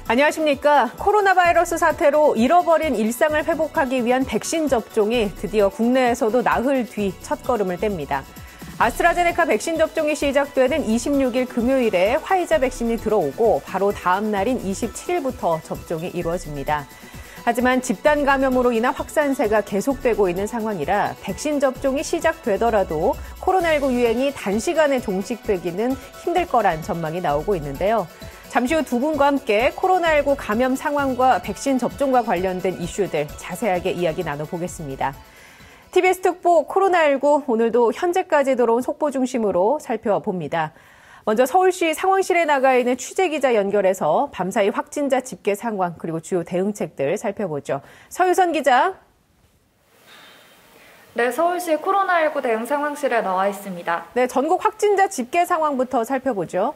안녕하십니까. 코로나 바이러스 사태로 잃어버린 일상을 회복하기 위한 백신 접종이 드디어 국내에서도 나흘 뒤 첫걸음을 뗍니다. 아스트라제네카 백신 접종이 시작되는 26일 금요일에 화이자 백신이 들어오고 바로 다음 날인 27일부터 접종이 이루어집니다. 하지만 집단 감염으로 인한 확산세가 계속되고 있는 상황이라 백신 접종이 시작되더라도 코로나19 유행이 단시간에 종식되기는 힘들 거란 전망이 나오고 있는데요. 잠시 후 두 분과 함께 코로나19 감염 상황과 백신 접종과 관련된 이슈들 자세하게 이야기 나눠보겠습니다. TBS 특보 코로나19 오늘도 현재까지 들어온 속보 중심으로 살펴봅니다. 먼저 서울시 상황실에 나가 있는 취재기자 연결해서 밤사이 확진자 집계 상황 그리고 주요 대응책들 살펴보죠. 서유선 기자. 네, 서울시 코로나19 대응 상황실에 나와 있습니다. 네, 전국 확진자 집계 상황부터 살펴보죠.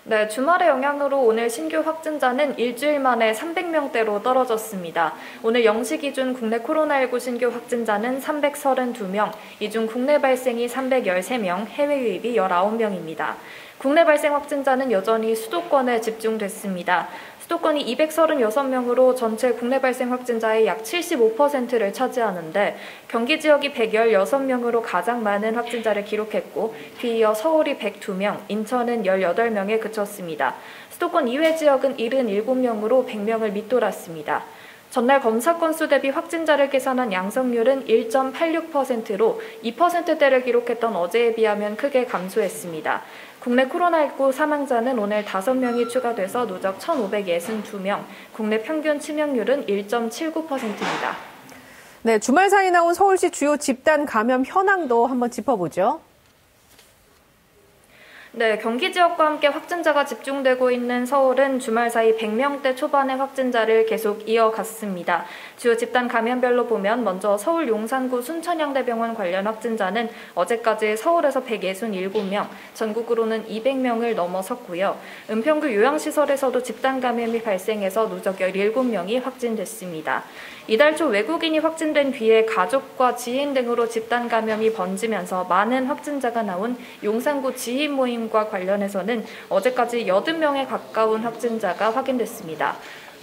네, 주말의 영향으로 오늘 신규 확진자는 일주일 만에 300명대로 떨어졌습니다. 오늘 0시 기준 국내 코로나19 신규 확진자는 332명, 이 중 국내 발생이 313명, 해외 유입이 19명입니다. 국내 발생 확진자는 여전히 수도권에 집중됐습니다. 수도권이 236명으로 전체 국내 발생 확진자의 약 75%를 차지하는데 경기 지역이 116명으로 가장 많은 확진자를 기록했고 뒤이어 서울이 102명, 인천은 18명에 그쳤습니다. 수도권 이외 지역은 77명으로 100명을 밑돌았습니다. 전날 검사 건수 대비 확진자를 계산한 양성률은 1.86%로 2%대를 기록했던 어제에 비하면 크게 감소했습니다. 국내 코로나19 사망자는 오늘 5명이 추가돼서 누적 1,562명, 국내 평균 치명률은 1.79%입니다. 네, 주말 사이 나온 서울시 주요 집단 감염 현황도 한번 짚어보죠. 네, 경기 지역과 함께 확진자가 집중되고 있는 서울은 주말 사이 100명대 초반의 확진자를 계속 이어갔습니다. 주요 집단 감염별로 보면 먼저 서울 용산구 순천향대병원 관련 확진자는 어제까지 서울에서 167명, 전국으로는 200명을 넘어섰고요. 은평구 요양시설에서도 집단 감염이 발생해서 누적 17명이 확진됐습니다. 이달 초 외국인이 확진된 뒤에 가족과 지인 등으로 집단 감염이 번지면서 많은 확진자가 나온 용산구 지인 모임과 관련해서는 어제까지 80명에 가까운 확진자가 확인됐습니다.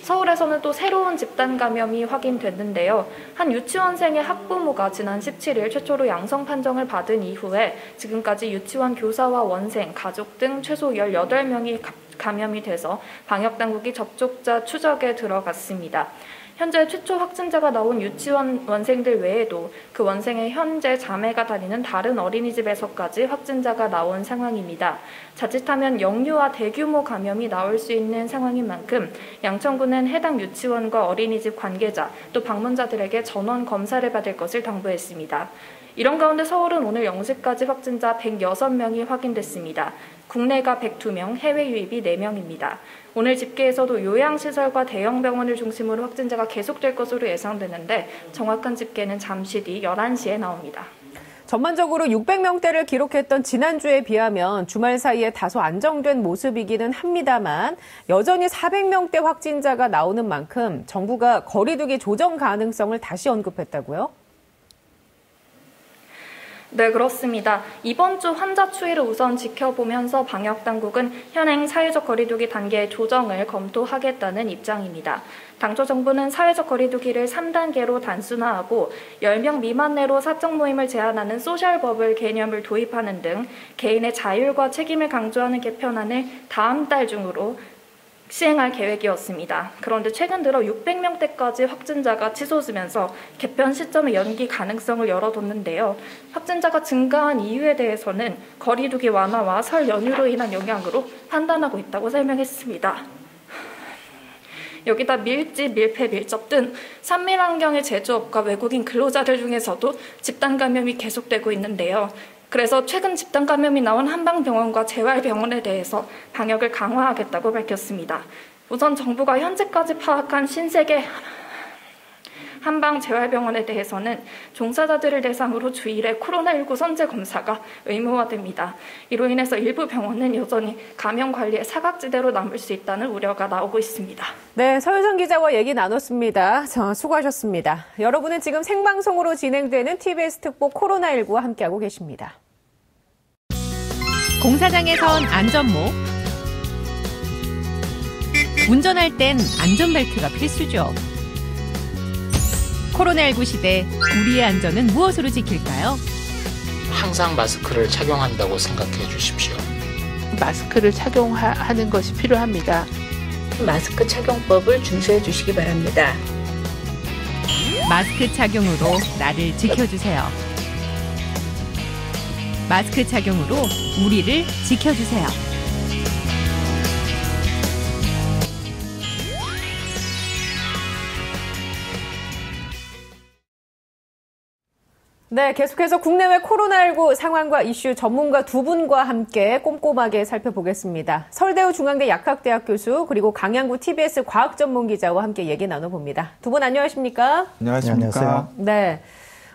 서울에서는 또 새로운 집단 감염이 확인됐는데요. 한 유치원생의 학부모가 지난 17일 최초로 양성 판정을 받은 이후에 지금까지 유치원 교사와 원생, 가족 등 최소 18명이 감염이 돼서 방역당국이 접촉자 추적에 들어갔습니다. 현재 최초 확진자가 나온 유치원 원생들 외에도 그 원생의 현재 자매가 다니는 다른 어린이집에서까지 확진자가 나온 상황입니다. 자칫하면 영유아 대규모 감염이 나올 수 있는 상황인 만큼 양천구는 해당 유치원과 어린이집 관계자 또 방문자들에게 전원 검사를 받을 것을 당부했습니다. 이런 가운데 서울은 오늘 0시까지 확진자 106명이 확인됐습니다. 국내가 102명, 해외 유입이 4명입니다. 오늘 집계에서도 요양시설과 대형 병원을 중심으로 확진자가 계속될 것으로 예상되는데 정확한 집계는 잠시 뒤 11시에 나옵니다. 전반적으로 600명대를 기록했던 지난주에 비하면 주말 사이에 다소 안정된 모습이기는 합니다만 여전히 400명대 확진자가 나오는 만큼 정부가 거리두기 조정 가능성을 다시 언급했다고요? 네, 그렇습니다. 이번 주 환자 추이를 우선 지켜보면서 방역당국은 현행 사회적 거리두기 단계 조정을 검토하겠다는 입장입니다. 당초 정부는 사회적 거리두기를 3단계로 단순화하고 10명 미만 내로 사적 모임을 제한하는 소셜버블 개념을 도입하는 등 개인의 자율과 책임을 강조하는 개편안을 다음 달 중으로 시행할 계획이었습니다. 그런데 최근 들어 600명대까지 확진자가 치솟으면서 개편 시점의 연기 가능성을 열어뒀는데요. 확진자가 증가한 이유에 대해서는 거리두기 완화와 설 연휴로 인한 영향으로 판단하고 있다고 설명했습니다. 여기다 밀집, 밀폐, 밀접 등 산밀환경의 제조업과 외국인 근로자들 중에서도 집단 감염이 계속되고 있는데요. 그래서 최근 집단 감염이 나온 한방병원과 재활병원에 대해서 방역을 강화하겠다고 밝혔습니다. 우선 정부가 현재까지 파악한 신세계 한방재활병원에 대해서는 종사자들을 대상으로 주일에 코로나19 선제 검사가 의무화됩니다. 이로 인해서 일부 병원은 여전히 감염 관리의 사각지대로 남을 수 있다는 우려가 나오고 있습니다. 네, 서유선 기자와 얘기 나눴습니다. 수고하셨습니다. 여러분은 지금 생방송으로 진행되는 TBS 특보 코로나19와 함께하고 계십니다. 공사장에선 안전모, 운전할 땐 안전벨트가 필수죠. 코로나19 시대 우리의 안전은 무엇으로 지킬까요? 항상 마스크를 착용한다고 생각해 주십시오. 마스크를 착용하는 것이 필요합니다. 마스크 착용법을 준수해 주시기 바랍니다. 마스크 착용으로 나를 지켜주세요. 마스크 착용으로 우리를 지켜주세요. 네, 계속해서 국내외 코로나19 상황과 이슈 전문가 두 분과 함께 꼼꼼하게 살펴보겠습니다. 서울대우 중앙대 약학대학 교수 그리고 강양구 TBS 과학전문기자와 함께 얘기 나눠봅니다. 두 분 안녕하십니까? 안녕하십니까? 네.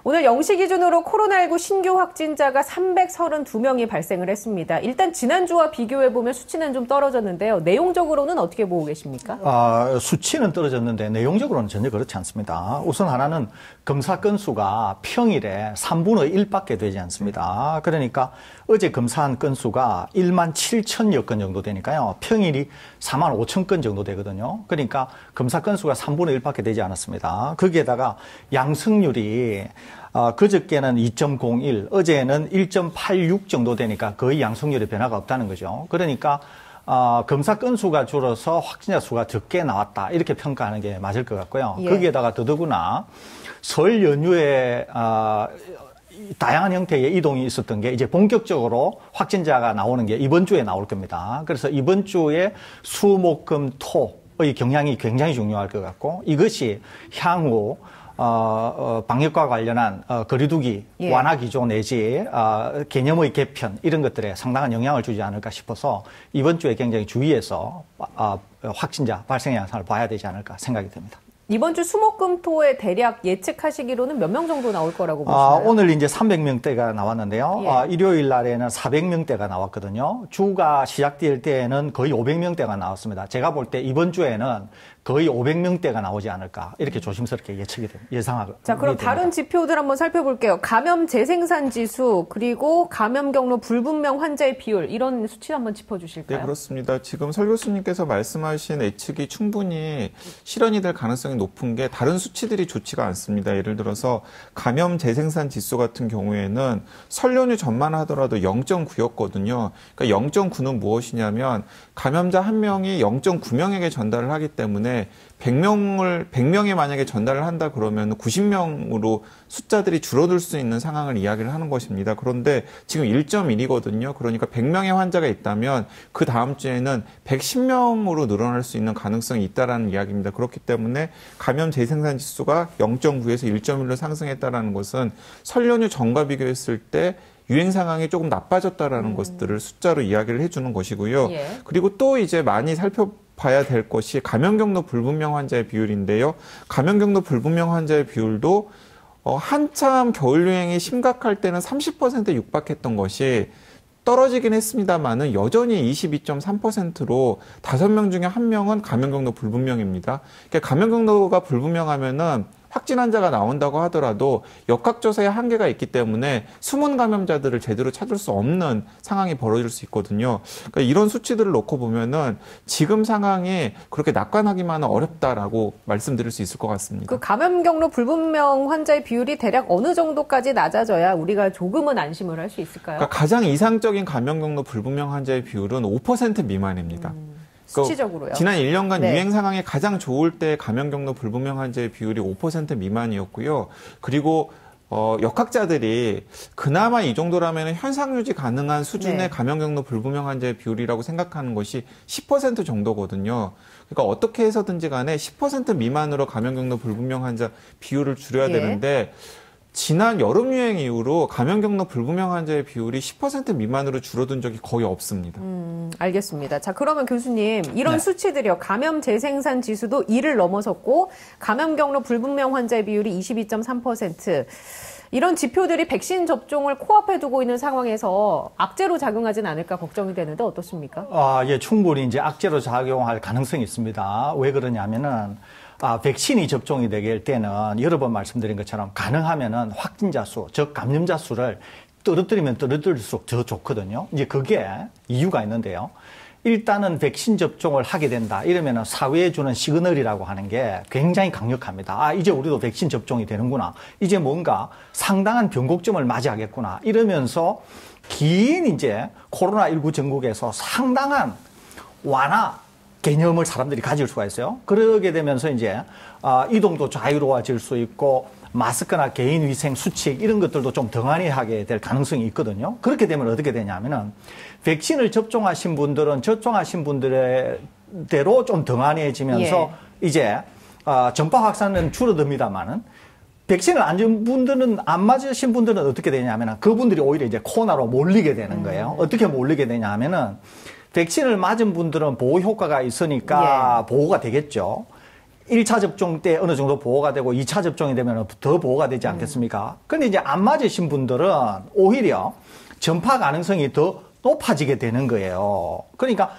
오늘 0시 기준으로 코로나19 신규 확진자가 332명이 발생을 했습니다. 일단 지난주와 비교해보면 수치는 좀 떨어졌는데요. 내용적으로는 어떻게 보고 계십니까? 수치는 떨어졌는데 내용적으로는 전혀 그렇지 않습니다. 우선 하나는 검사 건수가 평일에 3분의 1밖에 되지 않습니다. 그러니까 어제 검사한 건수가 1만 7천여 건 정도 되니까요. 평일이 4만 5천 건 정도 되거든요. 그러니까 검사 건수가 3분의 1밖에 되지 않았습니다. 거기에다가 양성률이 그저께는 2.01, 어제는 1.86 정도 되니까 거의 양성률에 변화가 없다는 거죠. 그러니까 검사 건수가 줄어서 확진자 수가 적게 나왔다 이렇게 평가하는 게 맞을 것 같고요. 예. 거기에다가 더더구나 설 연휴에 다양한 형태의 이동이 있었던 게 이제 본격적으로 확진자가 나오는 게 이번 주에 나올 겁니다. 그래서 이번 주에 수, 목, 금, 토의 경향이 굉장히 중요할 것 같고 이것이 향후 방역과 관련한 거리두기 예. 완화 기조 내지 개념의 개편 이런 것들에 상당한 영향을 주지 않을까 싶어서 이번 주에 굉장히 주의해서 확진자 발생 양상을 봐야 되지 않을까 생각이 됩니다. 이번 주 수목금토에 대략 예측하시기로는 몇 명 정도 나올 거라고 보시나요? 오늘 이제 300명대가 나왔는데요. 예. 일요일 날에는 400명대가 나왔거든요. 주가 시작될 때에는 거의 500명대가 나왔습니다. 제가 볼 때 이번 주에는 거의 500명대가 나오지 않을까 이렇게 조심스럽게 예상하고 자, 그럼 다른 지표들 한번 살펴볼게요. 감염 재생산 지수 그리고 감염 경로 불분명 환자의 비율 이런 수치 한번 짚어주실까요? 네, 그렇습니다. 지금 설 교수님께서 말씀하신 예측이 충분히 실현이 될 가능성이 높은 게 다른 수치들이 좋지가 않습니다. 예를 들어서 감염 재생산 지수 같은 경우에는 설 연휴 전만 하더라도 0.9였거든요. 그러니까 0.9는 무엇이냐면 감염자 한 명이 0.9명에게 전달을 하기 때문에 100명에 만약에 전달을 한다 그러면 90명으로 숫자들이 줄어들 수 있는 상황을 이야기를 하는 것입니다. 그런데 지금 1.1이거든요. 그러니까 100명의 환자가 있다면 그 다음 주에는 110명으로 늘어날 수 있는 가능성이 있다라는 이야기입니다. 그렇기 때문에 감염 재생산 지수가 0.9에서 1.1로 상승했다라는 것은 설 연휴 전과 비교했을 때 유행 상황이 조금 나빠졌다라는 것들을 숫자로 이야기를 해주는 것이고요. 예. 그리고 또 이제 많이 살펴봐야 될 것이 감염 경로 불분명 환자의 비율인데요. 감염 경로 불분명 환자의 비율도 한참 겨울 유행이 심각할 때는 30%에 육박했던 것이 떨어지긴 했습니다만은 여전히 22.3%로 5명 중에 1명은 감염 경로 불분명입니다. 그러니까 감염 경로가 불분명하면은 확진 환자가 나온다고 하더라도 역학조사에 한계가 있기 때문에 숨은 감염자들을 제대로 찾을 수 없는 상황이 벌어질 수 있거든요. 그러니까 이런 수치들을 놓고 보면은 지금 상황이 그렇게 낙관하기만은 어렵다라고 말씀드릴 수 있을 것 같습니다. 그 감염 경로 불분명 환자의 비율이 대략 어느 정도까지 낮아져야 우리가 조금은 안심을 할 수 있을까요? 그러니까 가장 이상적인 감염 경로 불분명 환자의 비율은 5% 미만입니다. 수치적으로요? 지난 1년간 네. 유행 상황이 가장 좋을 때 감염 경로 불분명 환자의 비율이 5% 미만이었고요. 그리고 역학자들이 그나마 이 정도라면 현상 유지 가능한 수준의 네. 감염 경로 불분명 환자의 비율이라고 생각하는 것이 10% 정도거든요. 그러니까 어떻게 해서든지 간에 10% 미만으로 감염 경로 불분명 환자 비율을 줄여야 예. 되는데 지난 여름 유행 이후로 감염 경로 불분명 환자의 비율이 10% 미만으로 줄어든 적이 거의 없습니다. 알겠습니다. 자, 그러면 교수님, 이런 네. 수치들이요. 감염 재생산 지수도 2를 넘어섰고 감염 경로 불분명 환자의 비율이 22.3%. 이런 지표들이 백신 접종을 코앞에 두고 있는 상황에서 악재로 작용하진 않을까 걱정이 되는데 어떻습니까? 예, 충분히 이제 악재로 작용할 가능성이 있습니다. 왜 그러냐면은 백신이 접종이 되게 될 때는 여러 번 말씀드린 것처럼 가능하면은 확진자 수, 즉 감염자 수를 떨어뜨리면 떨어뜨릴수록 더 좋거든요. 이제 그게 이유가 있는데요. 일단은 백신 접종을 하게 된다. 이러면 사회에 주는 시그널이라고 하는 게 굉장히 강력합니다. 아, 이제 우리도 백신 접종이 되는구나. 이제 뭔가 상당한 변곡점을 맞이하겠구나. 이러면서 긴 이제 코로나19 전국에서 상당한 완화 개념을 사람들이 가질 수가 있어요. 그러게 되면서 이제 이동도 자유로워질 수 있고 마스크나 개인위생 수칙 이런 것들도 좀 등한히하게 될 가능성이 있거든요. 그렇게 되면 어떻게 되냐면은 백신을 접종하신 분들은 접종하신 분들대로 좀 등한해지면서 이제 전파 확산은 줄어듭니다만은 백신을 안 맞으신 분들은 어떻게 되냐면은 그분들이 오히려 이제 코로나로 몰리게 되는 거예요. 어떻게 몰리게 되냐면은 백신을 맞은 분들은 보호 효과가 있으니까 보호가 되겠죠. 1차 접종 때 어느 정도 보호가 되고 2차 접종이 되면 더 보호가 되지 않겠습니까? 근데 이제 안 맞으신 분들은 오히려 전파 가능성이 더 높아지게 되는 거예요. 그러니까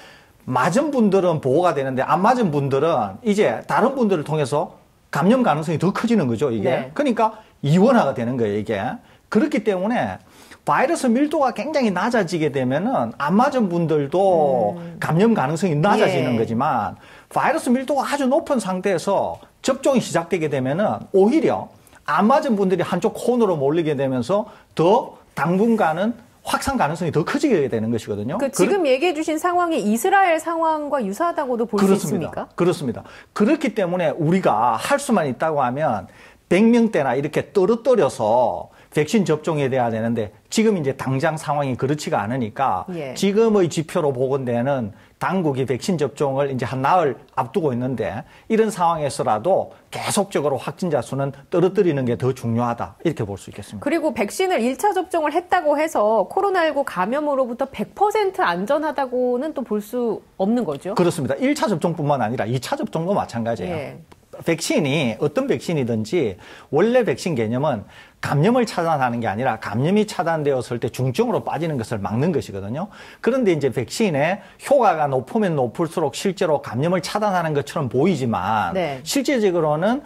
맞은 분들은 보호가 되는데 안 맞은 분들은 이제 다른 분들을 통해서 감염 가능성이 더 커지는 거죠, 이게. 네. 그러니까 이원화가 되는 거예요, 이게. 그렇기 때문에 바이러스 밀도가 굉장히 낮아지게 되면은 안 맞은 분들도 감염 가능성이 낮아지는 거지만 바이러스 밀도가 아주 높은 상태에서 접종이 시작되게 되면은 오히려 안 맞은 분들이 한쪽 코너로 몰리게 되면서 더 당분간은 확산 가능성이 더 커지게 되는 것이거든요. 지금 얘기해 주신 상황이 이스라엘 상황과 유사하다고도 볼 수 있습니까? 그렇습니다. 그렇기 때문에 우리가 할 수만 있다고 하면 100명대나 이렇게 떨어뜨려서 백신 접종이 돼야 되는데 지금 이제 당장 상황이 그렇지가 않으니까 지금의 지표로 보건대는 당국이 백신 접종을 이제 한 나흘 앞두고 있는데 이런 상황에서라도 계속적으로 확진자 수는 떨어뜨리는 게 더 중요하다. 이렇게 볼 수 있겠습니다. 그리고 백신을 1차 접종을 했다고 해서 코로나19 감염으로부터 100% 안전하다고는 또 볼 수 없는 거죠? 그렇습니다. 1차 접종뿐만 아니라 2차 접종도 마찬가지예요. 백신이 어떤 백신이든지 원래 백신 개념은 감염을 차단하는 게 아니라 감염이 차단되었을 때 중증으로 빠지는 것을 막는 것이거든요. 그런데 이제 백신의 효과가 높으면 높을수록 실제로 감염을 차단하는 것처럼 보이지만 실제적으로는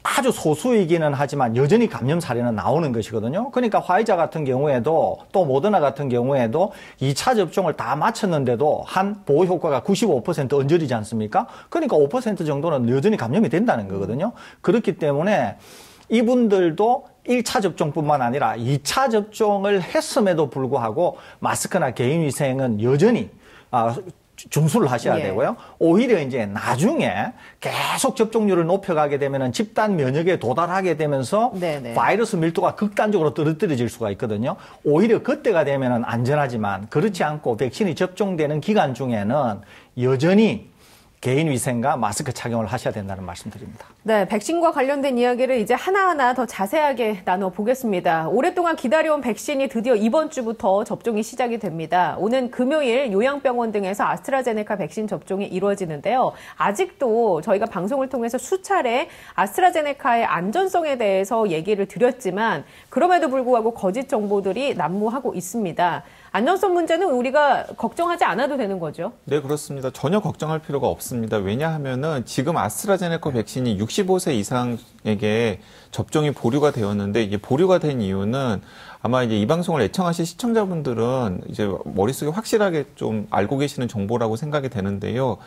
아주 소수이기는 하지만 여전히 감염 사례는 나오는 것이거든요. 그러니까 화이자 같은 경우에도 또 모더나 같은 경우에도 2차 접종을 다 마쳤는데도 한 보호 효과가 95% 언저리지 않습니까? 그러니까 5% 정도는 여전히 감염이 된다는 거거든요. 그렇기 때문에 이분들도 1차 접종뿐만 아니라 2차 접종을 했음에도 불구하고 마스크나 개인위생은 여전히 준수를 하셔야 되고요. 오히려 이제 나중에 계속 접종률을 높여가게 되면은 집단 면역에 도달하게 되면서 바이러스 밀도가 극단적으로 떨어뜨려질 수가 있거든요. 오히려 그때가 되면은 안전하지만 그렇지 않고 백신이 접종되는 기간 중에는 여전히 개인위생과 마스크 착용을 하셔야 된다는 말씀드립니다. 네, 백신과 관련된 이야기를 이제 하나하나 더 자세하게 나눠보겠습니다. 오랫동안 기다려온 백신이 드디어 이번 주부터 접종이 시작이 됩니다. 오는 금요일 요양병원 등에서 아스트라제네카 백신 접종이 이루어지는데요. 아직도 저희가 방송을 통해서 수차례 아스트라제네카의 안전성에 대해서 얘기를 드렸지만 그럼에도 불구하고 거짓 정보들이 난무하고 있습니다. 안전성 문제는 우리가 걱정하지 않아도 되는 거죠? 네, 그렇습니다. 전혀 걱정할 필요가 없습니다. 왜냐하면은 지금 아스트라제네카 백신이 65세 이상에게 접종이 보류가 되었는데 이게 보류가 된 이유는 아마 이제 이 방송을 애청하실 시청자분들은 이제 머릿속에 확실하게 좀 알고 계시는 정보라고 생각이 되는데요.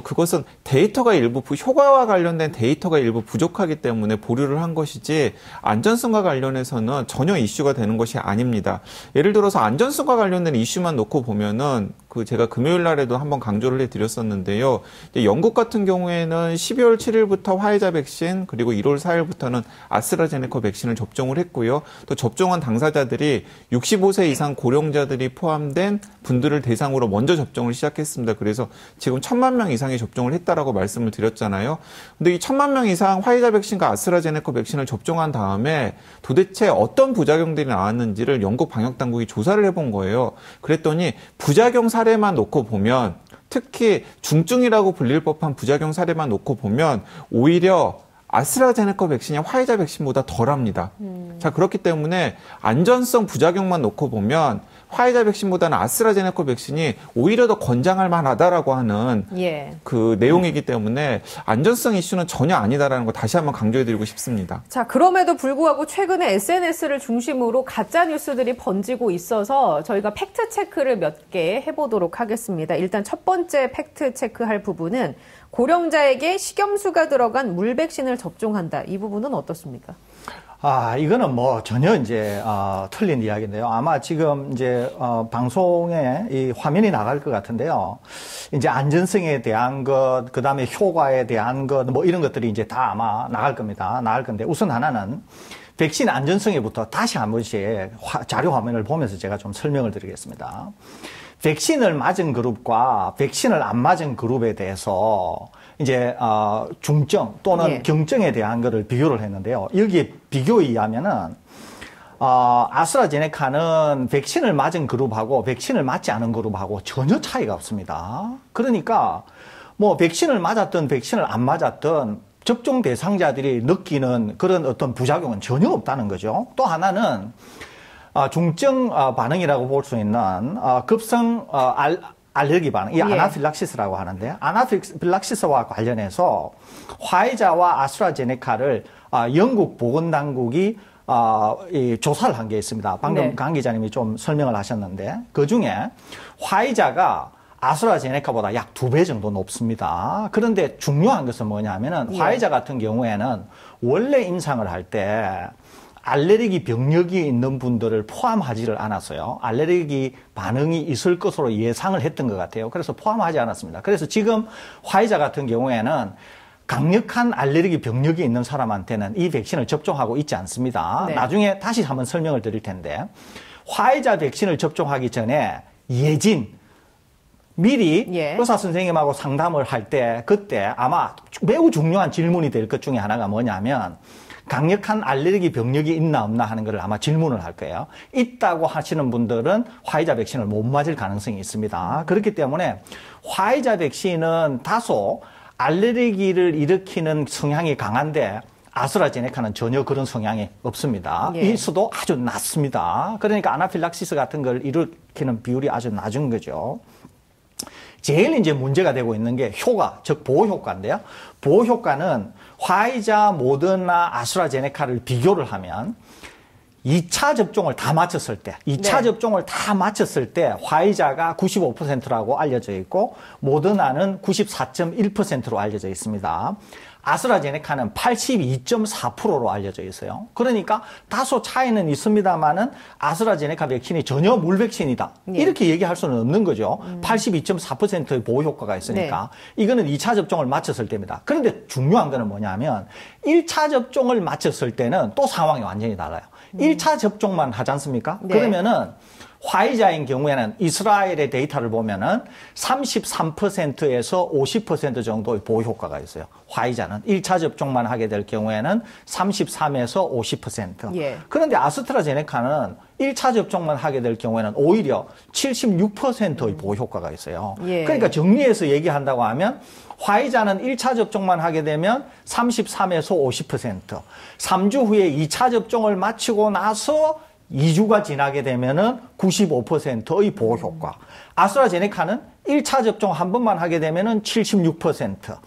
그것은 데이터가 일부 효과와 관련된 데이터가 일부 부족하기 때문에 보류를 한 것이지 안전성과 관련해서는 전혀 이슈가 되는 것이 아닙니다. 예를 들어서 안전성과 관련된 이슈만 놓고 보면은 제가 금요일 날에도 한번 강조를 해드렸었는데요. 영국 같은 경우에는 12월 7일부터 화이자 백신 그리고 1월 4일부터는 아스트라제네카 백신을 접종을 했고요. 또 접종한 당사자들이 65세 이상 고령자들이 포함된 분들을 대상으로 먼저 접종을 시작했습니다. 그래서 지금 1,000만 명 이상이 접종을 했다라고 말씀을 드렸잖아요. 근데 이 1,000만 명 이상 화이자 백신과 아스트라제네카 백신을 접종한 다음에 도대체 어떤 부작용들이 나왔는지를 영국 방역 당국이 조사를 해본 거예요. 그랬더니 부작용 사례만 놓고 보면 특히 중증이라고 불릴 법한 부작용 사례만 놓고 보면 오히려 아스트라제네카 백신이 화이자 백신보다 덜합니다. 자, 그렇기 때문에 안전성 부작용만 놓고 보면 화이자 백신보다는 아스트라제네카 백신이 오히려 더 권장할 만하다라고 하는 그 내용이기 때문에 안전성 이슈는 전혀 아니다라는 거 다시 한번 강조해드리고 싶습니다. 자, 그럼에도 불구하고 최근에 SNS를 중심으로 가짜 뉴스들이 번지고 있어서 저희가 팩트 체크를 몇 개 해보도록 하겠습니다. 일단 첫 번째 팩트 체크할 부분은 고령자에게 식염수가 들어간 물 백신을 접종한다. 이 부분은 어떻습니까? 이거는 뭐 전혀 이제 틀린 이야기인데요. 아마 지금 이제 방송에 이 화면이 나갈 것 같은데요. 이제 안전성에 대한 것, 그다음에 효과에 대한 것, 뭐 이런 것들이 이제 다 아마 나갈 겁니다. 나갈 건데 우선 하나는 백신 안전성에부터 다시 한 번씩 자료 화면을 보면서 제가 좀 설명을 드리겠습니다. 백신을 맞은 그룹과 백신을 안 맞은 그룹에 대해서 이제 중증 또는 경증에 대한 것을 비교를 했는데요. 여기에 비교에 의하면은 아스트라제네카는 백신을 맞은 그룹하고 백신을 맞지 않은 그룹하고 전혀 차이가 없습니다. 그러니까 뭐 백신을 맞았든 백신을 안 맞았든 접종 대상자들이 느끼는 그런 어떤 부작용은 전혀 없다는 거죠. 또 하나는 중증 반응이라고 볼 수 있는 급성 알레르기 반응, 이 아나필락시스라고 하는데, 아나필락시스와 관련해서 화이자와 아스트라제네카를 영국 보건당국이 조사를 한 게 있습니다. 방금 강 기자님이 좀 설명을 하셨는데, 그 중에 화이자가 아스트라제네카보다 약 2배 정도 높습니다. 그런데 중요한 것은 뭐냐면은 화이자 같은 경우에는 원래 임상을 할 때 알레르기 병력이 있는 분들을 포함하지를 않았어요. 알레르기 반응이 있을 것으로 예상을 했던 것 같아요. 그래서 포함하지 않았습니다. 그래서 지금 화이자 같은 경우에는 강력한 알레르기 병력이 있는 사람한테는 이 백신을 접종하고 있지 않습니다. 나중에 다시 한번 설명을 드릴 텐데, 화이자 백신을 접종하기 전에 미리 의사 선생님하고 상담을 할 때 그때 아마 매우 중요한 질문이 될 것 중에 하나가 뭐냐면, 강력한 알레르기 병력이 있나 없나 하는 것을 아마 질문을 할 거예요. 있다고 하시는 분들은 화이자 백신을 못 맞을 가능성이 있습니다. 그렇기 때문에 화이자 백신은 다소 알레르기를 일으키는 성향이 강한데 아스트라제네카는 전혀 그런 성향이 없습니다. 이 수도 아주 낮습니다. 그러니까 아나필락시스 같은 걸 일으키는 비율이 아주 낮은 거죠. 제일 이제 문제가 되고 있는 게 효과, 즉 보호 효과인데요. 보호 효과는 화이자, 모더나, 아스트라제네카를 비교를 하면 2차 접종을 다 마쳤을 때, 2차 접종을 다 마쳤을 때 화이자가 95%라고 알려져 있고 모더나는 94.1%로 알려져 있습니다. 아스트라제네카는 82.4%로 알려져 있어요. 그러니까 다소 차이는 있습니다만은 아스트라제네카 백신이 전혀 물 백신이다. 이렇게 얘기할 수는 없는 거죠. 82.4%의 보호 효과가 있으니까. 이거는 2차 접종을 마쳤을 때입니다. 그런데 중요한 거는 뭐냐면 1차 접종을 마쳤을 때는 또 상황이 완전히 달라요. 1차 접종만 하지 않습니까? 그러면은 화이자인 경우에는 이스라엘의 데이터를 보면은 33%에서 50% 정도의 보호 효과가 있어요. 화이자는 1차 접종만 하게 될 경우에는 33에서 50%. 그런데 아스트라제네카는 1차 접종만 하게 될 경우에는 오히려 76%의 보호 효과가 있어요. 그러니까 정리해서 얘기한다고 하면 화이자는 1차 접종만 하게 되면 33에서 50%, 3주 후에 2차 접종을 마치고 나서 2주가 지나게 되면은 95%의 보호 효과. 아스트라제네카는 1차 접종 한 번만 하게 되면은 76%.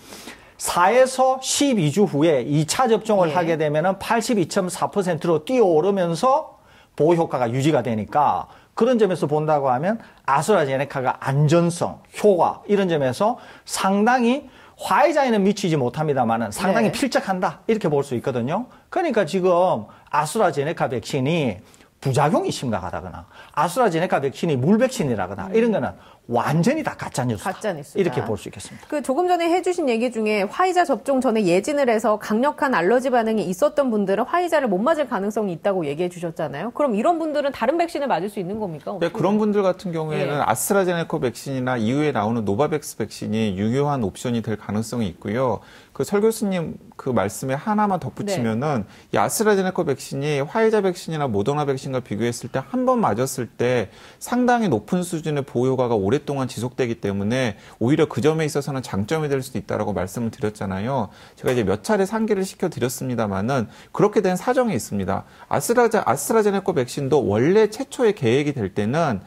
4에서 12주 후에 2차 접종을 하게 되면은 82.4%로 뛰어오르면서 보호 효과가 유지가 되니까 그런 점에서 본다고 하면 아스트라제네카가 안전성, 효과 이런 점에서 상당히 화이자에는 미치지 못합니다만은 상당히 필적한다 이렇게 볼 수 있거든요. 그러니까 지금 아스트라제네카 백신이 부작용이 심각하다거나 아스트라제네카 백신이 물 백신이라거나 이런 거는 완전히 다 가짜뉴스다. 이렇게 볼 수 있겠습니다. 그 조금 전에 해주신 얘기 중에 화이자 접종 전에 예진을 해서 강력한 알러지 반응이 있었던 분들은 화이자를 못 맞을 가능성이 있다고 얘기해 주셨잖아요. 그럼 이런 분들은 다른 백신을 맞을 수 있는 겁니까? 네, 그런 분들 같은 경우에는 아스트라제네카 백신이나 이후에 나오는 노바백스 백신이 유효한 옵션이 될 가능성이 있고요. 그 설 교수님 그 말씀에 하나만 덧붙이면은 이 아스트라제네카 백신이 화이자 백신이나 모더나 백신과 비교했을 때 한 번 맞았을 때 상당히 높은 수준의 보호 효과가 오래 오랫동안 지속되기 때문에 오히려 그 점에 있어서는 장점이 될 수도 있다라고 말씀을 드렸잖아요. 제가 이제 몇 차례 상기를 시켜드렸습니다만은 그렇게 된 사정이 있습니다. 아스트라제네카 백신도 원래 최초의 계획이 될 때는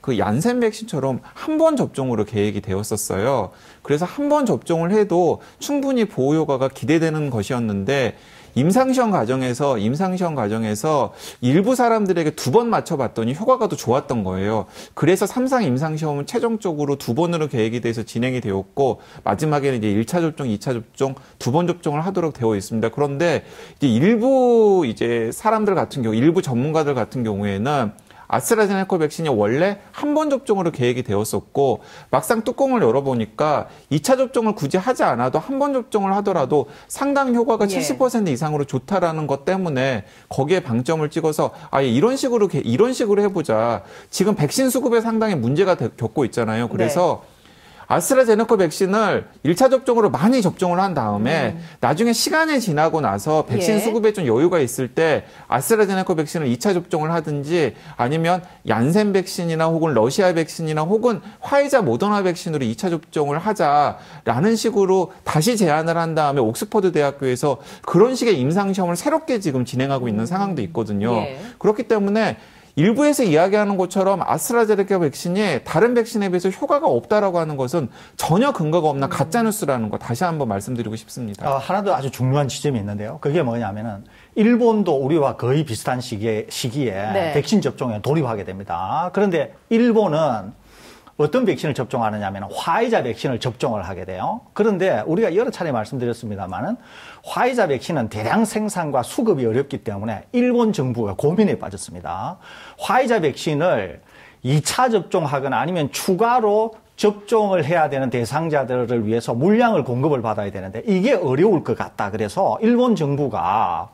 그 얀센 백신처럼 한 번 접종으로 계획이 되었었어요. 그래서 한 번 접종을 해도 충분히 보호 효과가 기대되는 것이었는데 임상시험 과정에서 일부 사람들에게 2번 맞춰봤더니 효과가 더 좋았던 거예요. 그래서 3상 임상시험은 최종적으로 2번으로 계획이 돼서 진행이 되었고 마지막에는 이제 1차 접종, 2차 접종 2번 접종을 하도록 되어 있습니다. 그런데 이제 일부 사람들 같은 경우, 일부 전문가들 같은 경우에는 아스트라제네카 백신이 원래 한 번 접종으로 계획이 되었었고 막상 뚜껑을 열어보니까 2차 접종을 굳이 하지 않아도 한 번 접종을 하더라도 상당 효과가 70% 이상으로 좋다라는 것 때문에 거기에 방점을 찍어서 아예 이런 식으로 해보자. 지금 백신 수급에 상당히 문제가 겪고 있잖아요. 그래서 아스트라제네카 백신을 1차 접종으로 많이 접종을 한 다음에 나중에 시간이 지나고 나서 백신 수급에 좀 여유가 있을 때 아스트라제네카 백신을 2차 접종을 하든지 아니면 얀센 백신이나 혹은 러시아 백신이나 혹은 화이자 모더나 백신으로 2차 접종을 하자라는 식으로 다시 제안을 한 다음에 옥스퍼드 대학교에서 그런 식의 임상시험을 새롭게 지금 진행하고 있는 상황도 있거든요. 그렇기 때문에 일부에서 이야기하는 것처럼 아스트라제네카 백신이 다른 백신에 비해서 효과가 없다라고 하는 것은 전혀 근거가 없는 가짜뉴스라는 거 다시 한번 말씀드리고 싶습니다. 하나 더 아주 중요한 지점이 있는데요. 그게 뭐냐면은 일본도 우리와 거의 비슷한 시기에 백신 접종에 돌입하게 됩니다. 그런데 일본은 어떤 백신을 접종하느냐 하면 화이자 백신을 접종을 하게 돼요. 그런데 우리가 여러 차례 말씀드렸습니다만은 화이자 백신은 대량 생산과 수급이 어렵기 때문에 일본 정부가 고민에 빠졌습니다. 화이자 백신을 2차 접종하거나 아니면 추가로 접종을 해야 되는 대상자들을 위해서 물량을 공급을 받아야 되는데 이게 어려울 것 같다. 그래서 일본 정부가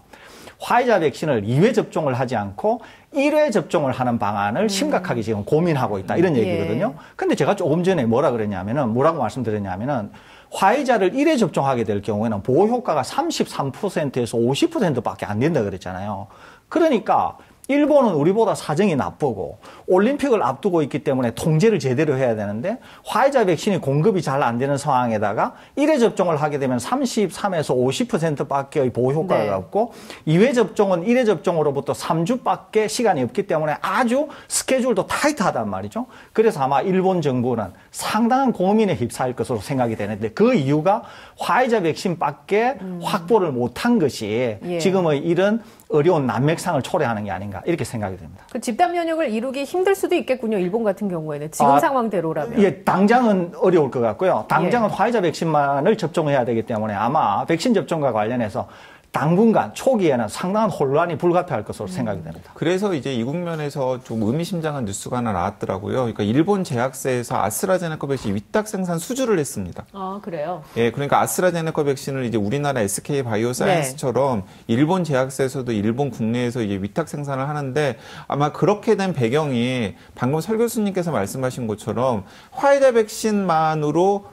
화이자 백신을 2회 접종을 하지 않고 1회 접종을 하는 방안을 심각하게 지금 고민하고 있다. 이런 얘기거든요. 근데 제가 조금 전에 뭐라고 말씀드렸냐면은 화이자를 1회 접종하게 될 경우에는 보호 효과가 33%에서 50%밖에 안 된다 그랬잖아요. 그러니까 일본은 우리보다 사정이 나쁘고 올림픽을 앞두고 있기 때문에 통제를 제대로 해야 되는데 화이자 백신이 공급이 잘 안 되는 상황에다가 1회 접종을 하게 되면 33에서 50%밖에 보호 효과가 없고 2회 접종은 1회 접종으로부터 3주밖에 시간이 없기 때문에 아주 스케줄도 타이트하단 말이죠. 그래서 아마 일본 정부는 상당한 고민에 휩싸일 것으로 생각이 되는데 그 이유가 화이자 백신밖에 확보를 못한 것이 지금의 이런 어려운 난맥상을 초래하는 게 아닌가 이렇게 생각이 됩니다. 그 집단 면역을 이루기 힘들 수도 있겠군요. 일본 같은 경우에는 지금 상황대로라면. 예, 당장은 어려울 것 같고요. 당장은 화이자 백신만을 접종해야 되기 때문에 아마 백신 접종과 관련해서 당분간 초기에는 상당한 혼란이 불가피할 것으로 생각이 됩니다. 그래서 이제 이 국면에서 좀 의미심장한 뉴스가 하나 나왔더라고요. 그러니까 일본 제약사에서 아스트라제네카 백신 위탁 생산 수주를 했습니다. 아, 그래요? 예, 그러니까 아스트라제네카 백신을 이제 우리나라 SK 바이오사이언스처럼 일본 제약사에서도 일본 국내에서 이제 위탁 생산을 하는데 아마 그렇게 된 배경이 방금 설 교수님께서 말씀하신 것처럼 화이자 백신만으로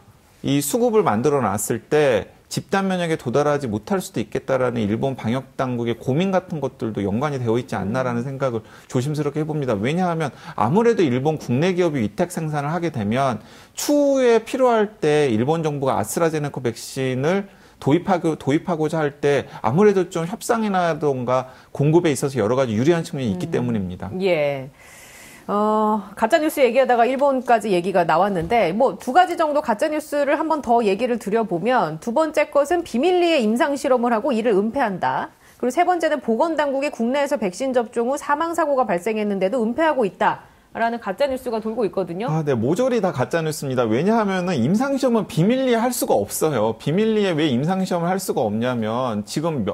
이 수급을 만들어 놨을 때 집단 면역에 도달하지 못할 수도 있겠다라는 일본 방역 당국의 고민 같은 것들도 연관이 되어 있지 않나라는 생각을 조심스럽게 해봅니다. 왜냐하면 아무래도 일본 국내 기업이 위탁 생산을 하게 되면 추후에 필요할 때 일본 정부가 아스트라제네카 백신을 도입하고자 할 때 아무래도 좀 협상이라던가 공급에 있어서 여러 가지 유리한 측면이 있기 때문입니다. 예. 가짜뉴스 얘기하다가 일본까지 얘기가 나왔는데, 뭐, 2가지 정도 가짜뉴스를 한 번 더 얘기를 드려보면, 2번째 것은 비밀리에 임상실험을 하고 이를 은폐한다. 그리고 3번째는 보건당국이 국내에서 백신 접종 후 사망사고가 발생했는데도 은폐하고 있다. 라는 가짜뉴스가 돌고 있거든요. 네, 모조리 다 가짜뉴스입니다. 왜냐하면은 임상시험은 비밀리에 할 수가 없어요. 비밀리에 왜 임상시험을 할 수가 없냐면, 지금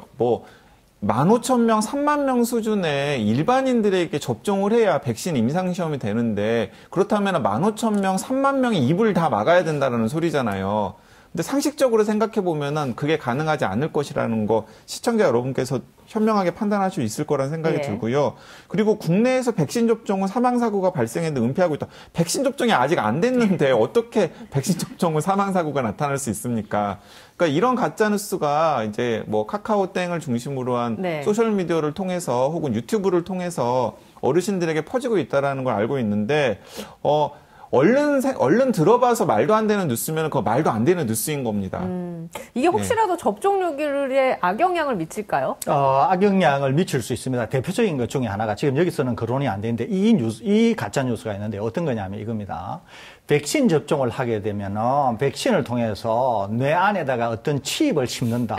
15,000명, 3만 명 수준의 일반인들에게 접종을 해야 백신 임상시험이 되는데 그렇다면 15,000명, 3만 명이 입을 다 막아야 된다는 소리잖아요. 근데 상식적으로 생각해 보면은 그게 가능하지 않을 것이라는 거 시청자 여러분께서 현명하게 판단할 수 있을 거라는 생각이 들고요. 그리고 국내에서 백신 접종은 사망사고가 발생했는데 은폐하고 있다. 백신 접종이 아직 안 됐는데 어떻게 백신 접종은 사망사고가 나타날 수 있습니까? 그러니까 이런 가짜뉴스가 이제 뭐 카카오땡을 중심으로 한 소셜미디어를 통해서 혹은 유튜브를 통해서 어르신들에게 퍼지고 있다는 걸 알고 있는데, 얼른 들어봐서 말도 안 되는 뉴스면 그거 말도 안 되는 뉴스인 겁니다. 이게 혹시라도 접종률에 악영향을 미칠까요? 악영향을 미칠 수 있습니다. 대표적인 것 중에 하나가 지금 여기서는 거론이 안 되는데 이 가짜 뉴스가 있는데 어떤 거냐면 이겁니다. 백신 접종을 하게 되면은 백신을 통해서 뇌 안에다가 어떤 칩을 심는다.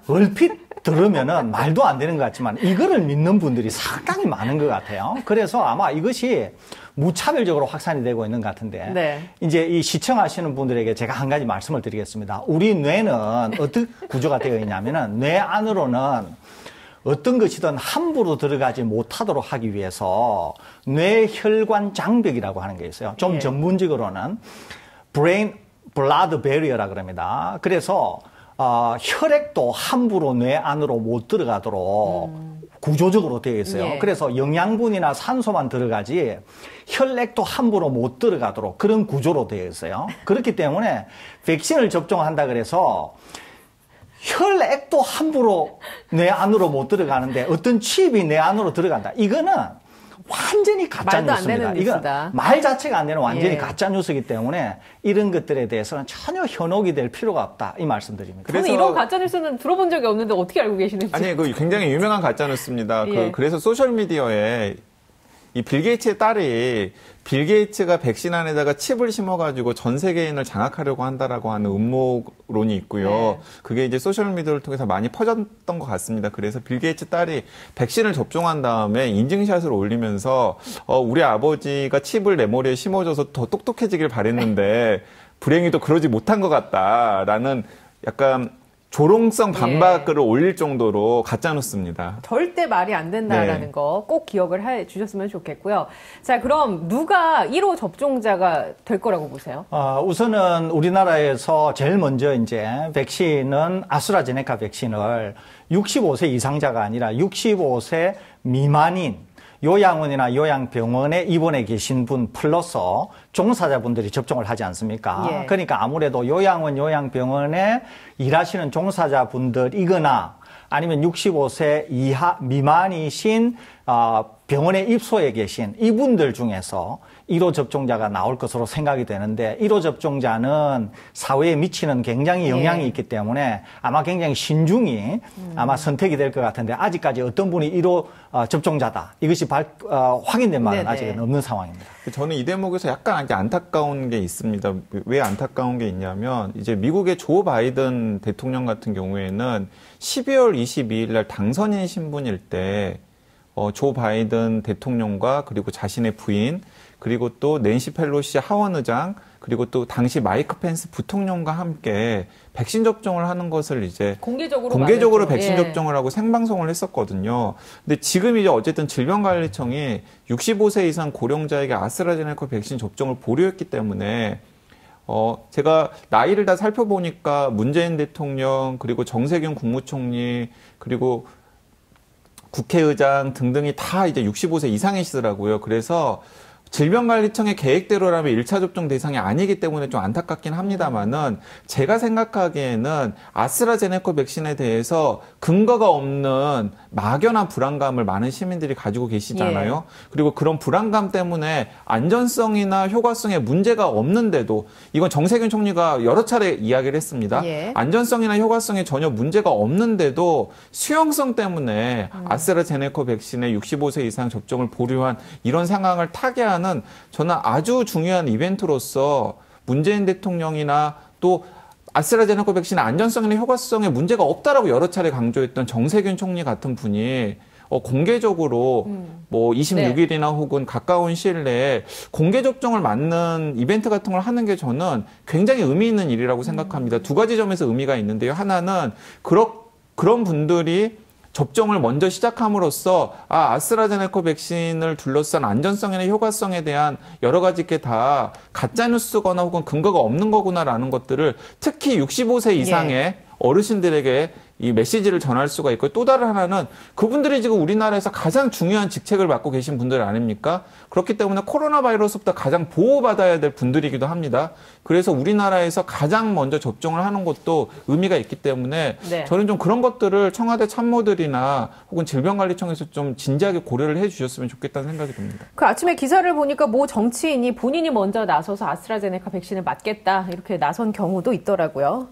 얼핏 들으면은 말도 안 되는 것 같지만 이거를 믿는 분들이 상당히 많은 것 같아요. 그래서 아마 이것이 무차별적으로 확산이 되고 있는 것 같은데 네. 이제 이 시청하시는 분들에게 제가 한 가지 말씀을 드리겠습니다. 우리 뇌는 어떤 구조가 되어 있냐면은 뇌 안으로는 어떤 것이든 함부로 들어가지 못하도록 하기 위해서 뇌혈관 장벽이라고 하는 게 있어요. 좀 전문적으로는 brain blood barrier라 그럽니다. 그래서 혈액도 함부로 뇌 안으로 못 들어가도록 구조적으로 되어 있어요. 예. 그래서 영양분이나 산소만 들어가지 혈액도 함부로 못 들어가도록 그런 구조로 되어 있어요. 그렇기 때문에 백신을 접종한다 그래서 혈액도 함부로 뇌 안으로 못 들어가는데 어떤 칩이 뇌 안으로 들어간다. 이거는 완전히 가짜 말도 안 뉴스입니다. 되는 이건 뉴스다. 말 자체가 안 되는 완전히 예. 가짜 뉴스이기 때문에 이런 것들에 대해서는 전혀 현혹이 될 필요가 없다. 이 말씀드립니다. 저는 이런 가짜뉴스는 들어본 적이 없는데 어떻게 알고 계시는지. 아니, 그 굉장히 유명한 가짜뉴스입니다. 예. 그래서 소셜미디어에 이 빌 게이츠의 딸이 빌 게이츠가 백신 안에다가 칩을 심어가지고 전 세계인을 장악하려고 한다라고 하는 음모론이 있고요. 네. 그게 이제 소셜미디어를 통해서 많이 퍼졌던 것 같습니다. 그래서 빌 게이츠 딸이 백신을 접종한 다음에 인증샷을 올리면서 우리 아버지가 칩을 내 머리에 심어줘서 더 똑똑해지길 바랬는데 불행히도 그러지 못한 것 같다라는 약간 조롱성 반박글을 올릴 정도로 가짜뉴스입니다. 절대 말이 안 된다라는 네. 거 꼭 기억을 해 주셨으면 좋겠고요. 자, 그럼 누가 1호 접종자가 될 거라고 보세요? 우선은 우리나라에서 제일 먼저 이제 백신은 아스트라제네카 백신을 65세 이상자가 아니라 65세 미만인 요양원이나 요양병원에 입원해 계신 분 플러스 종사자분들이 접종을 하지 않습니까? 예. 그러니까 아무래도 요양원, 요양병원에 일하시는 종사자분들이거나 아니면 65세 이하 미만이신 병원에 입소해 계신 이분들 중에서 1호 접종자가 나올 것으로 생각이 되는데 1호 접종자는 사회에 미치는 굉장히 영향이 예. 있기 때문에 아마 굉장히 신중히 아마 선택이 될 것 같은데 아직까지 어떤 분이 1호 접종자다. 이것이 확인된 바는 네네. 아직은 없는 상황입니다. 저는 이 대목에서 약간 이제 안타까운 게 있습니다. 왜 안타까운 게 있냐면 이제 미국의 조 바이든 대통령 같은 경우에는 12월 22일 날 당선인 신분일 때 조 바이든 대통령과 그리고 자신의 부인 그리고 또 낸시 펠로시 하원 의장 그리고 또 당시 마이크 펜스 부통령과 함께 백신 접종을 하는 것을 이제 공개적으로 백신 예. 접종을 하고 생방송을 했었거든요. 근데 지금 이제 어쨌든 질병관리청이 65세 이상 고령자에게 아스트라제네카 백신 접종을 보류했기 때문에 제가 나이를 다 살펴보니까 문재인 대통령 그리고 정세균 국무총리 그리고 국회의장 등등이 다 이제 65세 이상이시더라고요. 그래서 질병관리청의 계획대로라면 1차 접종 대상이 아니기 때문에 좀 안타깝긴 합니다만은 제가 생각하기에는 아스트라제네카 백신에 대해서 근거가 없는 막연한 불안감을 많은 시민들이 가지고 계시잖아요. 예. 그리고 그런 불안감 때문에 안전성이나 효과성에 문제가 없는데도 이건 정세균 총리가 여러 차례 이야기를 했습니다. 예. 안전성이나 효과성에 전혀 문제가 없는데도 수용성 때문에 아스트라제네카 백신의 65세 이상 접종을 보류한 이런 상황을 타개하는 저는 아주 중요한 이벤트로서 문재인 대통령이나 또 아스트라제네카 백신의 안전성이나 효과성에 문제가 없다라고 여러 차례 강조했던 정세균 총리 같은 분이 공개적으로 뭐 26일이나 혹은 가까운 시일 내에 공개 접종을 맞는 이벤트 같은 걸 하는 게 저는 굉장히 의미 있는 일이라고 생각합니다. 두 가지 점에서 의미가 있는데요. 하나는 그런 분들이 접종을 먼저 시작함으로써 아스트라제네카 백신을 둘러싼 안전성이나 효과성에 대한 여러 가지 게 다 가짜뉴스거나 혹은 근거가 없는 거구나라는 것들을 특히 65세 이상의 어르신들에게 이 메시지를 전할 수가 있고 또 다른 하나는 그분들이 지금 우리나라에서 가장 중요한 직책을 맡고 계신 분들 아닙니까? 그렇기 때문에 코로나 바이러스부터 가장 보호받아야 될 분들이기도 합니다. 그래서 우리나라에서 가장 먼저 접종을 하는 것도 의미가 있기 때문에 네. 저는 좀 그런 것들을 청와대 참모들이나 혹은 질병관리청에서 좀 진지하게 고려를 해 주셨으면 좋겠다는 생각이 듭니다. 그 아침에 기사를 보니까 모 정치인이 본인이 먼저 나서서 아스트라제네카 백신을 맞겠다 이렇게 나선 경우도 있더라고요.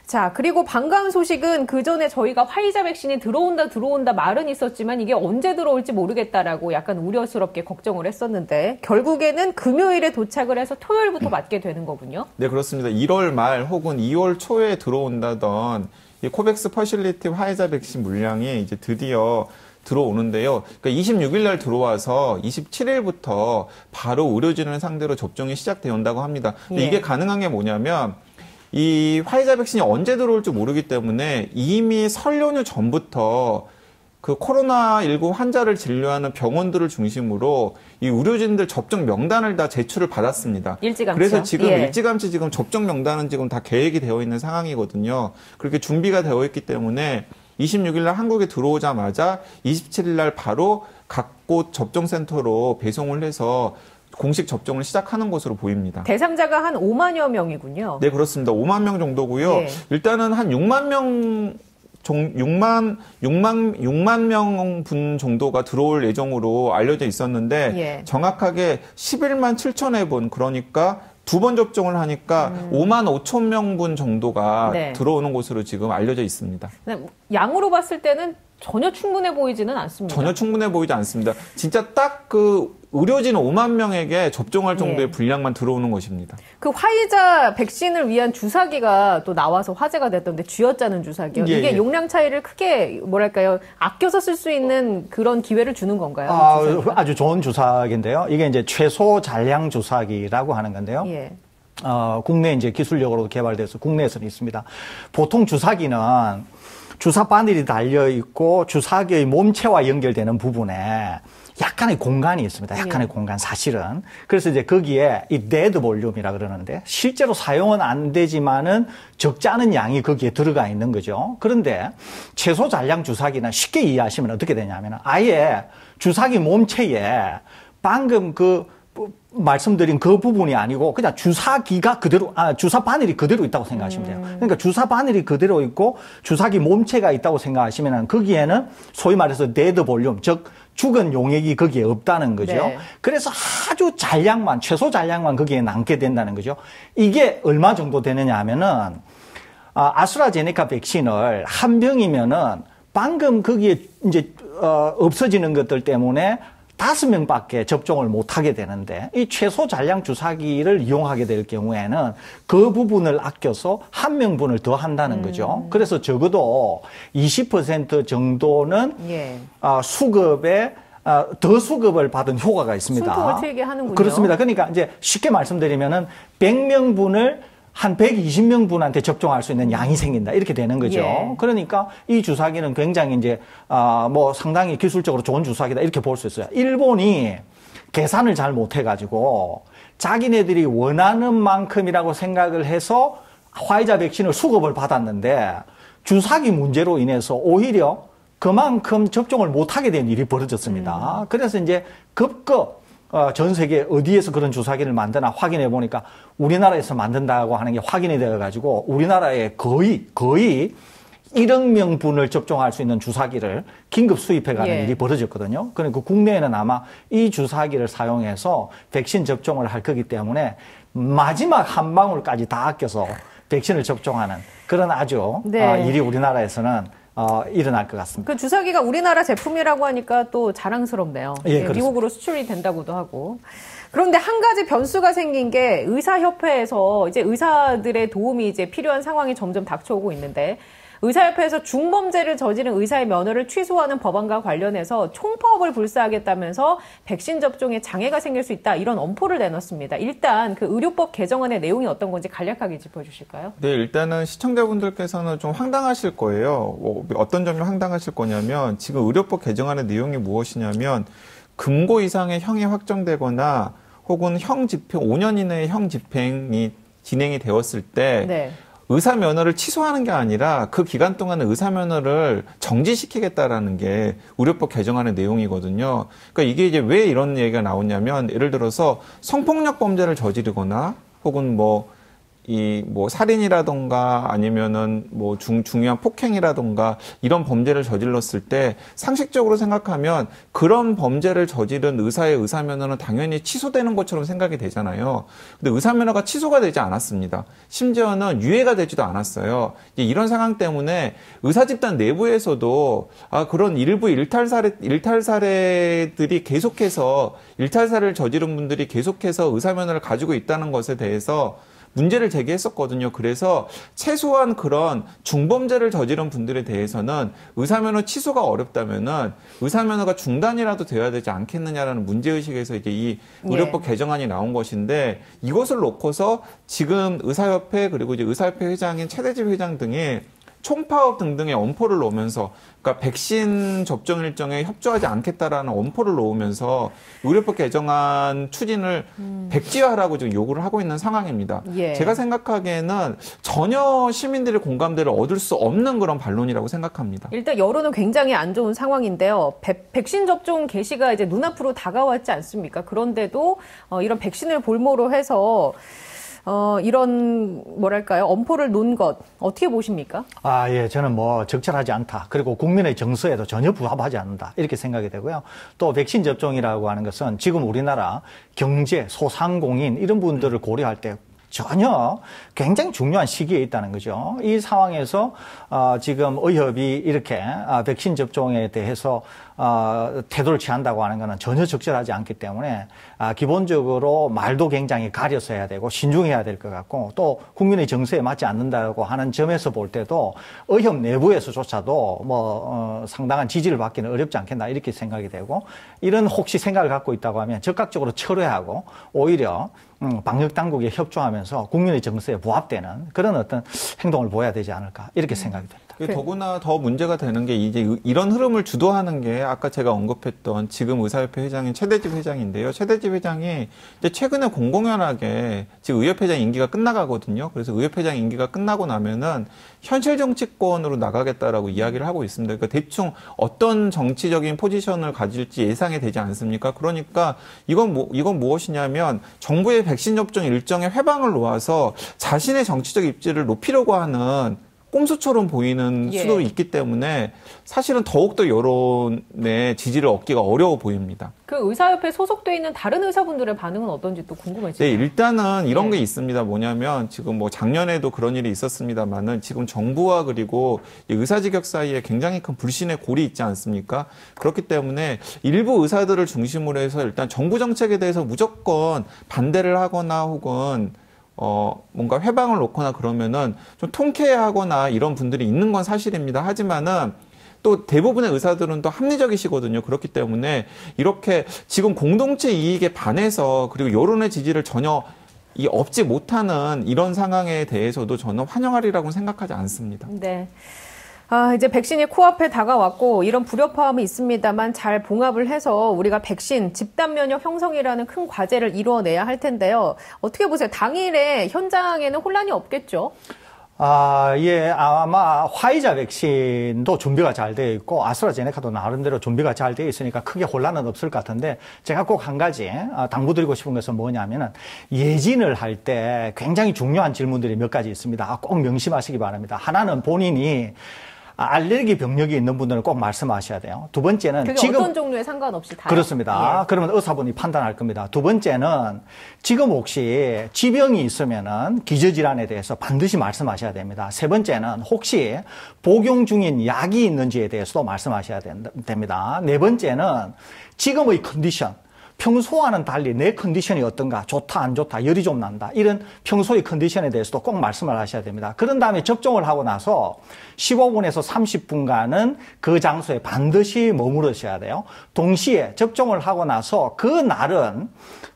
자, 그리고 반가운 소식은 그 전에 저희가 화이자 백신이 들어온다 말은 있었지만 이게 언제 들어올지 모르겠다라고 약간 우려스럽게 걱정을 했었는데 결국에는 금요일에 도착을 해서 토요일부터 맞게 되는 거군요. 네, 그렇습니다. 1월 말 혹은 2월 초에 들어온다던 이 코백스 퍼실리티 화이자 백신 물량이 이제 드디어 들어오는데요. 그러니까 26일 날 들어와서 27일부터 바로 의료진을 상대로 접종이 시작되온다고 합니다. 근데 이게 가능한 게 뭐냐면 이 화이자 백신이 언제 들어올지 모르기 때문에 이미 설 연휴 전부터 그 코로나19 환자를 진료하는 병원들을 중심으로 이 의료진들 접종 명단을 다 제출을 받았습니다. 일찌감치요? 그래서 지금 일찌감치 지금 접종 명단은 지금 다 계획이 되어 있는 상황이거든요. 그렇게 준비가 되어 있기 때문에 26일 날 한국에 들어오자마자 27일 날 바로 각 곳 접종센터로 배송을 해서 공식 접종을 시작하는 것으로 보입니다. 대상자가 한 5만여 명이군요. 네, 그렇습니다. 5만 명 정도고요. 네. 일단은 한 6만 명 분 정도가 들어올 예정으로 알려져 있었는데 정확하게 11만 7천여 분, 그러니까 두 번 접종을 하니까 5만 5천 명분 정도가 들어오는 것으로 지금 알려져 있습니다. 양으로 봤을 때는 전혀 충분해 보이지는 않습니다. 전혀 충분해 보이지 않습니다. 진짜 딱 그 의료진 5만 명에게 접종할 정도의 분량만 들어오는 것입니다. 그 화이자 백신을 위한 주사기가 또 나와서 화제가 됐던데 쥐어짜는 주사기요. 이게 용량 차이를 크게 뭐랄까요 아껴서 쓸 수 있는 그런 기회를 주는 건가요? 아주 좋은 주사기인데요. 이게 이제 최소 잔량 주사기라고 하는 건데요. 국내 이제 기술력으로 개발돼서 국내에서는 있습니다. 보통 주사기는 주사 바늘이 달려 있고 주사기의 몸체와 연결되는 부분에 약간의 공간이 있습니다. 약간의 공간, 사실은. 그래서 이제 거기에 이 데드 볼륨이라 그러는데 실제로 사용은 안 되지만은 적지 않은 양이 거기에 들어가 있는 거죠. 그런데 최소 잔량 주사기는 쉽게 이해하시면 어떻게 되냐면은 아예 주사기 몸체에 방금 말씀드린 그 부분이 아니고 그냥 주사기가 그대로, 주사 바늘이 그대로 있다고 생각하시면 돼요. 그러니까 주사 바늘이 그대로 있고 주사기 몸체가 있다고 생각하시면 거기에는 소위 말해서 데드 볼륨, 즉 죽은 용액이 거기에 없다는 거죠. 그래서 아주 잔량만, 최소 잔량만 거기에 남게 된다는 거죠. 이게 얼마 정도 되느냐 하면은 아스트라제네카 백신을 한 병이면은 방금 거기에 이제 없어지는 것들 때문에 5명밖에 접종을 못하게 되는데 이 최소 잔량 주사기를 이용하게 될 경우에는 그 부분을 아껴서 1명분을 더 한다는 거죠. 그래서 적어도 20% 정도는 수급에 더 수급을 받은 효과가 있습니다. 숨통을 트이게 하는군요. 그렇습니다. 그러니까 이제 쉽게 말씀드리면은 100명분을 한 120명분한테 접종할 수 있는 양이 생긴다. 이렇게 되는 거죠. 그러니까 이 주사기는 굉장히 이제, 상당히 기술적으로 좋은 주사기다. 이렇게 볼 수 있어요. 일본이 계산을 잘 못해가지고 자기네들이 원하는 만큼이라고 생각을 해서 화이자 백신을 수급을 받았는데 주사기 문제로 인해서 오히려 그만큼 접종을 못하게 된 일이 벌어졌습니다. 그래서 이제 급급 전 세계 어디에서 그런 주사기를 만드나 확인해 보니까 우리나라에서 만든다고 하는 게 확인이 되어 가지고 우리나라에 거의 1억 명분을 접종할 수 있는 주사기를 긴급 수입해 가는 일이 벌어졌거든요. 그러니까 국내에는 아마 이 주사기를 사용해서 백신 접종을 할 거기 때문에 마지막 한 방울까지 다 아껴서 백신을 접종하는 그런 아주 일이 우리나라에서는 일어날 것 같습니다. 그 주사기가 우리나라 제품이라고 하니까 또 자랑스럽네요. 미국으로 수출이 된다고도 하고. 그런데 한 가지 변수가 생긴 게 의사협회에서 이제 의사들의 도움이 이제 필요한 상황이 점점 닥쳐오고 있는데 의사협회에서 중범죄를 저지른 의사의 면허를 취소하는 법안과 관련해서 총파업을 불사하겠다면서 백신 접종에 장애가 생길 수 있다 이런 엄포를 내놨습니다. 일단 그 의료법 개정안의 내용이 어떤 건지 간략하게 짚어주실까요? 네, 일단은 시청자분들께서는 좀 황당하실 거예요. 어떤 점이 황당하실 거냐면 지금 의료법 개정안의 내용이 무엇이냐면 금고 이상의 형이 확정되거나 혹은 형 집행 5년 이내의 형 집행이 진행이 되었을 때 의사 면허를 취소하는 게 아니라 그 기간 동안에 의사 면허를 정지시키겠다라는 게 의료법 개정안의 내용이거든요. 그러니까 이게 이제 왜 이런 얘기가 나오냐면 예를 들어서 성폭력 범죄를 저지르거나 혹은 살인이라던가 아니면은 중요한 폭행이라던가 이런 범죄를 저질렀을 때 상식적으로 생각하면 그런 범죄를 저지른 의사의 의사면허는 당연히 취소되는 것처럼 생각이 되잖아요. 근데 의사면허가 취소가 되지 않았습니다. 심지어는 유예가 되지도 않았어요. 이런 상황 때문에 의사 집단 내부에서도 그런 일부 일탈 사례들이 계속해서 일탈 사례를 저지른 분들이 계속해서 의사면허를 가지고 있다는 것에 대해서 문제를 제기했었거든요. 그래서 최소한 그런 중범죄를 저지른 분들에 대해서는 의사면허 취소가 어렵다면은 의사면허가 중단이라도 되어야 되지 않겠느냐라는 문제의식에서 이제 이 의료법 개정안이 나온 것인데 이것을 놓고서 지금 의사협회 그리고 이제 의사협회 회장인 최대집 회장 등이 총파업 등등의 엄포를 놓으면서 그러니까 백신 접종 일정에 협조하지 않겠다라는 엄포를 놓으면서 의료법 개정안 추진을 백지화하라고 지금 요구를 하고 있는 상황입니다. 제가 생각하기에는 전혀 시민들의 공감대를 얻을 수 없는 그런 반론이라고 생각합니다. 일단 여론은 굉장히 안 좋은 상황인데요. 백신 접종 개시가 이제 눈앞으로 다가왔지 않습니까? 그런데도 이런 백신을 볼모로 해서 이런 엄포를 놓은 것 어떻게 보십니까? 저는 적절하지 않다. 그리고 국민의 정서에도 전혀 부합하지 않는다. 이렇게 생각이 되고요. 또 백신 접종이라고 하는 것은 지금 우리나라 경제, 소상공인 이런 분들을 고려할 때 전혀 굉장히 중요한 시기에 있다는 거죠. 이 상황에서 지금 의협이 이렇게 백신 접종에 대해서 태도를 취한다고 하는 것은 전혀 적절하지 않기 때문에 기본적으로 말도 굉장히 가려서 해야 되고 신중해야 될 것 같고 또 국민의 정서에 맞지 않는다고 하는 점에서 볼 때도 의협 내부에서조차도 상당한 지지를 받기는 어렵지 않겠나 이렇게 생각이 되고 이런 혹시 생각을 갖고 있다고 하면 적극적으로 철회하고 오히려 방역 당국에 협조하면서 국민의 정서에 부합되는 그런 어떤 행동을 보여야 되지 않을까 이렇게 생각이 됩니다. 더구나 더 문제가 되는 게 이제 이런 흐름을 주도하는 게 아까 제가 언급했던 지금 의사협회 회장인 최대집 회장인데요. 최대집 회장이 이제 최근에 공공연하게 지금 의협회장 임기가 끝나가거든요. 그래서 의협회장 임기가 끝나고 나면은 현실 정치권으로 나가겠다라고 이야기를 하고 있습니다. 그러니까 대충 어떤 정치적인 포지션을 가질지 예상이 되지 않습니까? 그러니까 이건 무엇이냐면 정부의 백신 접종 일정에 회방을 놓아서 자신의 정치적 입지를 높이려고 하는 꼼수처럼 보이는 수도 있기 때문에 사실은 더욱더 여론의 지지를 얻기가 어려워 보입니다. 그 의사협회에 소속돼 있는 다른 의사분들의 반응은 어떤지 또 궁금해지네요. 네, 일단은 이런 게 있습니다. 뭐냐면 지금 작년에도 그런 일이 있었습니다만은 지금 정부와 그리고 의사직역 사이에 굉장히 큰 불신의 골이 있지 않습니까? 그렇기 때문에 일부 의사들을 중심으로 해서 일단 정부 정책에 대해서 무조건 반대를 하거나 혹은 뭔가 회방을 놓거나 그러면은 좀 통쾌해하거나 이런 분들이 있는 건 사실입니다. 하지만은 또 대부분의 의사들은 또 합리적이시거든요. 그렇기 때문에 이렇게 지금 공동체 이익에 반해서 그리고 여론의 지지를 전혀 얻지 못하는 이런 상황에 대해서도 저는 환영하리라고 생각하지 않습니다. 네. 이제 백신이 코앞에 다가왔고 이런 불협화음이 있습니다만 잘 봉합을 해서 우리가 백신 집단 면역 형성이라는 큰 과제를 이루어내야 할 텐데요. 어떻게 보세요? 당일에 현장에는 혼란이 없겠죠? 아마 화이자 백신도 준비가 잘 되어 있고 아스트라제네카도 나름대로 준비가 잘 되어 있으니까 크게 혼란은 없을 것 같은데 제가 꼭 한 가지 당부드리고 싶은 것은 뭐냐면은 예진을 할 때 굉장히 중요한 질문들이 몇 가지 있습니다. 꼭 명심하시기 바랍니다. 하나는 본인이 알레르기 병력이 있는 분들은 꼭 말씀하셔야 돼요. 두 번째는 그게 지금 어떤 종류에 상관없이 다 그렇습니다. 그러면 의사분이 판단할 겁니다. 두 번째는 지금 혹시 지병이 있으면은 기저질환에 대해서 반드시 말씀하셔야 됩니다. 세 번째는 혹시 복용 중인 약이 있는지에 대해서도 말씀하셔야 됩니다. 네 번째는 지금의 컨디션 평소와는 달리 내 컨디션이 어떤가, 좋다, 안 좋다, 열이 좀 난다, 이런 평소의 컨디션에 대해서도 꼭 말씀을 하셔야 됩니다. 그런 다음에 접종을 하고 나서 15분에서 30분간은 그 장소에 반드시 머무르셔야 돼요. 동시에 접종을 하고 나서 그 날은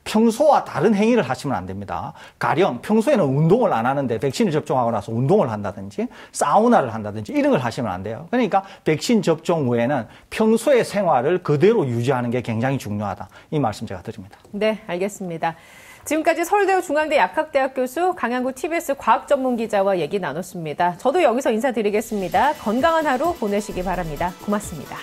평소와 다른 행위를 하시면 안 됩니다. 가령 평소에는 운동을 안 하는데 백신을 접종하고 나서 운동을 한다든지 사우나를 한다든지 이런 걸 하시면 안 돼요. 그러니까 백신 접종 후에는 평소의 생활을 그대로 유지하는 게 굉장히 중요하다. 이 말씀 제가 드립니다. 네, 알겠습니다. 지금까지 서울대우 중앙대 약학대학 교수 강양구 TBS 과학전문기자와 얘기 나눴습니다. 저도 여기서 인사드리겠습니다. 건강한 하루 보내시기 바랍니다. 고맙습니다.